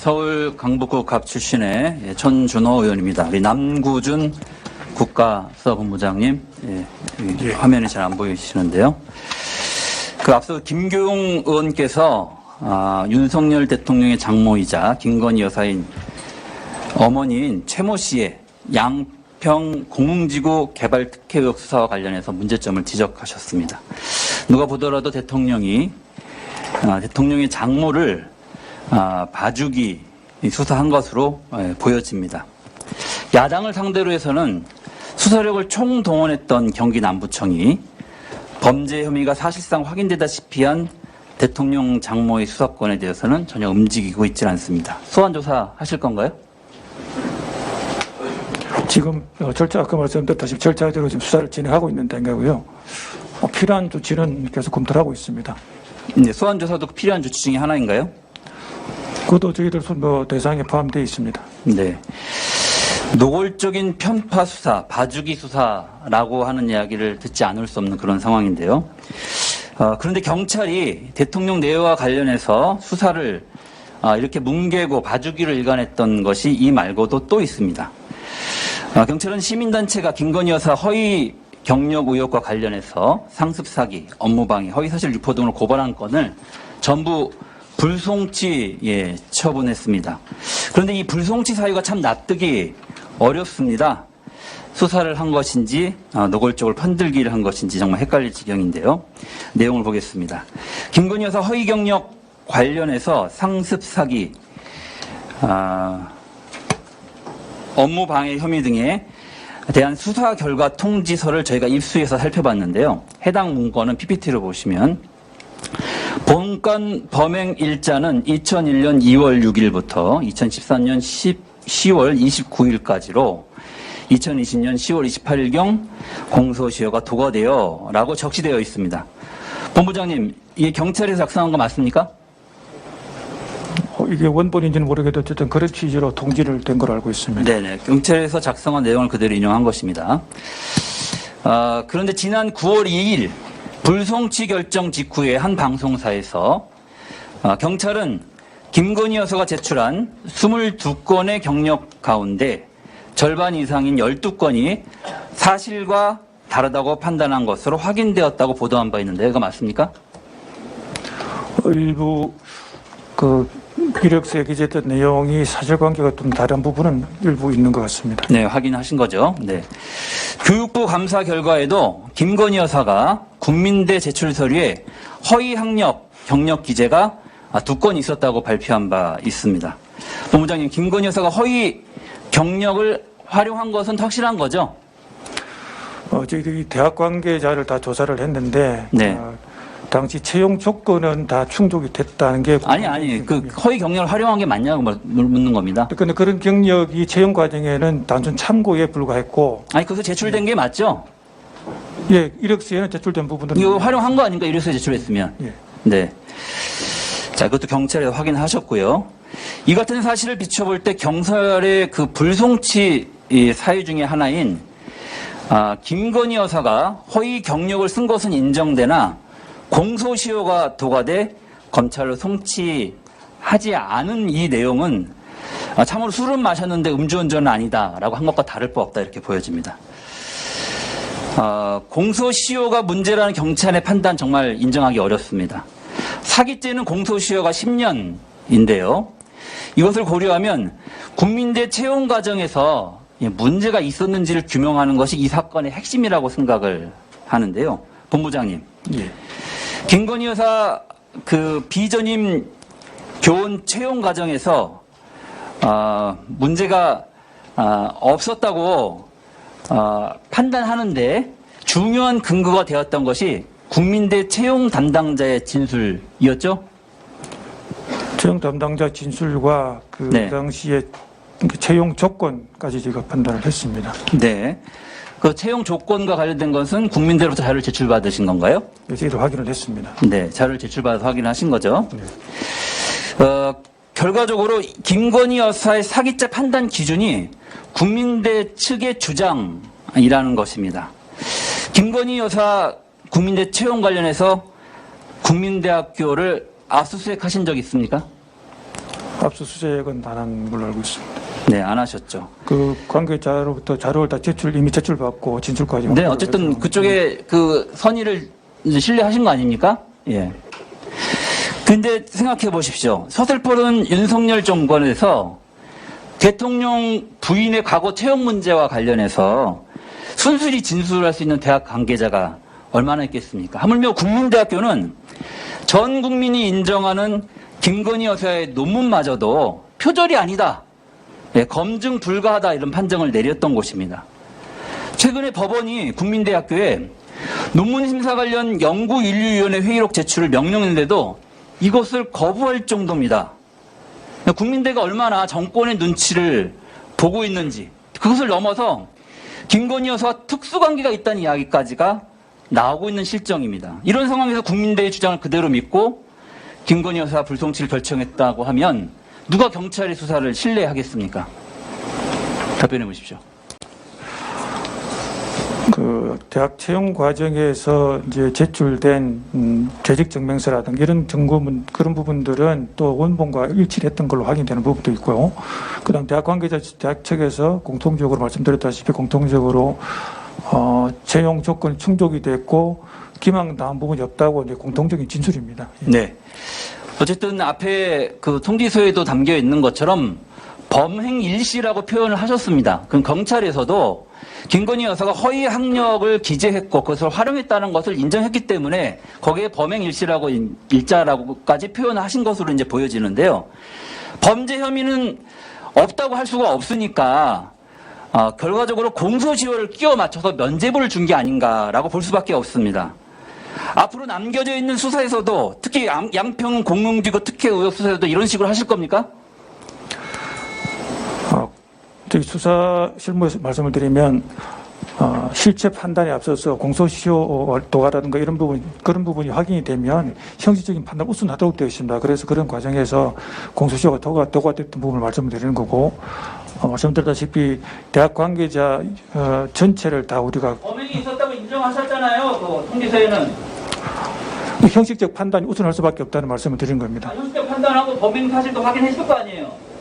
서울 강북구 갑 출신의 천준호 의원입니다. 우리 남구준 국가수사본부장님, 화면이 잘 안 보이시는데요. 그 앞서 김교용 의원께서 윤석열 대통령의 장모이자 김건희 여사인 어머니인 최모 씨의 양평 공흥지구 개발 특혜 의혹 수사와 관련해서 문제점을 지적하셨습니다. 누가 보더라도 대통령의 장모를 봐주기 수사한 것으로 보여집니다. 야당을 상대로 해서는 수사력을 총동원했던 경기 남부청이 범죄 혐의가 사실상 확인되다시피 한 대통령 장모의 수사권에 대해서는 전혀 움직이고 있지 않습니다. 소환 조사 하실 건가요? 지금 아까 말씀드렸다시피 절차대로 지금 수사를 진행하고 있는 단계고요. 필요한 조치는 계속 검토를 하고 있습니다. 네, 소환 조사도 필요한 조치 중에 하나인가요? 그것도 저희들 대상에 포함되어 있습니다. 네. 노골적인 편파 수사, 봐주기 수사라고 하는 이야기를 듣지 않을 수 없는 그런 상황인데요. 그런데 경찰이 대통령 내외와 관련해서 수사를 이렇게 뭉개고 봐주기를 일관했던 것이 이 말고도 또 있습니다. 경찰은 시민단체가 김건희 여사 허위 경력 의혹과 관련해서 상습 사기, 업무방해, 허위사실 유포 등으로 고발한 건을 전부 불송치 처분했습니다. 그런데 이 불송치 사유가 참 납득이 어렵습니다. 수사를 한 것인지 노골적으로 편들기를 한 것인지 정말 헷갈릴 지경인데요. 내용을 보겠습니다. 김건희 여사 허위 경력 관련해서 상습 사기, 업무 방해 혐의 등에 대한 수사 결과 통지서를 저희가 입수해서 살펴봤는데요. 해당 문건은 PPT로 보시면 본건 범행 일자는 2001년 2월 6일부터 2014년 10월 29일까지로 2020년 10월 28일경 공소시효가 도과되어 라고 적시되어 있습니다. 본부장님, 이게 경찰에서 작성한 거 맞습니까? 이게 원본인지는 모르겠도 어쨌든 그런 취지로 통지를 된 걸로 알고 있습니다. 네네. 경찰에서 작성한 내용을 그대로 인용한 것입니다. 그런데 지난 9월 2일 불송치 결정 직후에 한 방송사에서 경찰은 김건희 여사가 제출한 22건의 경력 가운데 절반 이상인 12건이 사실과 다르다고 판단한 것으로 확인되었다고 보도한 바 있는데 이거 맞습니까? 일부 이력서에 기재된 내용이 사실관계가 좀 다른 부분은 일부 있는 것 같습니다. 네, 확인하신 거죠. 네. 교육부 감사 결과에도 김건희 여사가 국민대 제출 서류에 허위 학력, 경력 기재가 2건 있었다고 발표한 바 있습니다. 본부장님, 김건희 여사가 허위 경력을 활용한 것은 확실한 거죠? 저희들이 대학 관계자를 다 조사를 했는데 네. 당시 채용 조건은 다 충족이 됐다는 게 아니 그 허위 경력을 활용한 게 맞냐고 묻는 겁니다. 그런데 그런 경력이 채용 과정에는 단순 참고에 불과했고 그래서 제출된 게 맞죠? 예, 이력서에는 제출된 부분들은 이거 활용한 거 아닌가? 이력서에 제출했으면. 예. 네. 자, 그것도 경찰에서 확인하셨고요. 이 같은 사실을 비춰볼 때 경찰의 그 불송치 사유 중에 하나인 김건희 여사가 허위 경력을 쓴 것은 인정되나 공소시효가 도과돼 검찰로 송치하지 않은 이 내용은 참으로 술은 마셨는데 음주운전은 아니다라고 한 것과 다를 바 없다 이렇게 보여집니다. 공소시효가 문제라는 경찰의 판단 정말 인정하기 어렵습니다. 사기죄는 공소시효가 10년인데요. 이것을 고려하면 국민대 채용 과정에서 문제가 있었는지를 규명하는 것이 이 사건의 핵심이라고 생각을 하는데요. 본부장님. 예. 김건희 여사 그 비전임 교원 채용 과정에서 문제가 없었다고 판단하는데 중요한 근거가 되었던 것이 국민대 채용 담당자의 진술이었죠? 채용 담당자 진술과 네. 당시에 채용 조건까지 제가 판단을 했습니다. 네. 그 채용 조건과 관련된 것은 국민대로부터 자료를 제출받으신 건가요? 네, 저희도 확인을 했습니다. 네, 자료를 제출받아서 확인하신 거죠. 네. 결과적으로 김건희 여사의 사기죄 판단 기준이 국민대 측의 주장이라는 것입니다. 김건희 여사 국민대 채용 관련해서 국민대학교를 압수수색하신 적 있습니까? 압수수색은 안 한 걸로 알고 있습니다. 네, 안 하셨죠. 그 관계자로부터 자료를 다 이미 제출받고 진술까지. 네, 어쨌든 그쪽에 그 선의를 이제 신뢰하신 거 아닙니까? 예. 근데 생각해 보십시오. 서슬퍼른 윤석열 정권에서 대통령 부인의 과거 채용 문제와 관련해서 순순히 진술할 수 있는 대학 관계자가 얼마나 있겠습니까? 하물며 국민대학교는 전 국민이 인정하는 김건희 여사의 논문마저도 표절이 아니다. 예, 검증 불가하다 이런 판정을 내렸던 곳입니다. 최근에 법원이 국민대학교에 논문 심사 관련 연구인류위원회 회의록 제출을 명령했는데도 이것을 거부할 정도입니다. 국민대가 얼마나 정권의 눈치를 보고 있는지, 그것을 넘어서 김건희 여사와 특수관계가 있다는 이야기까지가 나오고 있는 실정입니다. 이런 상황에서 국민대의 주장을 그대로 믿고 김건희 여사 불송치를 결정했다고 하면 누가 경찰의 수사를 신뢰하겠습니까? 답변해 보십시오. 그 대학 채용 과정에서 이제 제출된 재직 증명서라든가 이런 증거문 그런 부분들은 또 원본과 일치했던 걸로 확인되는 부분도 있고요. 그다음 대학 관계자 대학 측에서 공통적으로 말씀드렸다시피 공통적으로 채용 조건 충족이 됐고 기망 나온 부분이 없다고 이제 공통적인 진술입니다. 네. 어쨌든 앞에 그 통지서에도 담겨 있는 것처럼 범행 일시라고 표현을 하셨습니다. 그럼 경찰에서도 김건희 여사가 허위 학력을 기재했고 그것을 활용했다는 것을 인정했기 때문에 거기에 범행 일시라고 일자라고까지 표현하신 것으로 이제 보여지는데요. 범죄 혐의는 없다고 할 수가 없으니까 결과적으로 공소시효를 끼워 맞춰서 면죄부를 준 게 아닌가라고 볼 수밖에 없습니다. 앞으로 남겨져 있는 수사에서도 특히 양평 공릉지구 특혜 의혹 수사에서도 이런 식으로 하실 겁니까? 저기 수사 실무에서 말씀을 드리면 실체 판단에 앞서서 공소시효 도과라든가 이런 부분 그런 부분이 확인이 되면 형식적인 판단 우선하도록 되어 있습니다. 그래서 그런 과정에서 공소시효가 도과됐던 부분을 말씀을 드리는 거고 말씀드렸다시피 대학 관계자 전체를 다 우리가 범행이 있었다고 인정하셨잖아요. 그 통지서에는 형식적 판단이 우선할 수밖에 없다는 말씀을 드린 겁니다. 형식적 판단하고 범행 사실도 확인했을 거 아니에요.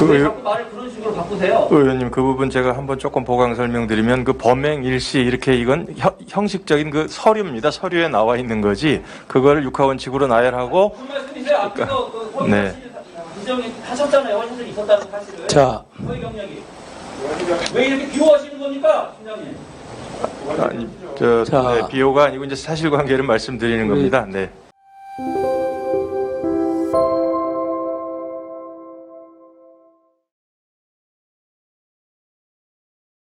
왜 자꾸 말을 그런 식으로 바꾸세요? 의원님, 그 부분 제가 한번 조금 보강 설명드리면 그 범행 일시 이렇게 이건 형식적인 그 서류입니다. 서류에 나와 있는 거지. 그거를 육하원칙으로 나열하고. 무슨 말씀이세요? 앞에서 그 허위 네. 사실 인정하셨잖아요. 허위 사실이 있었다는 사실을. 자. 허위 경력이. 왜 이렇게 비호하시는 겁니까, 팀장님? 아니, 네, 비호가 아니고 이제 사실관계를 말씀드리는 겁니다. 네.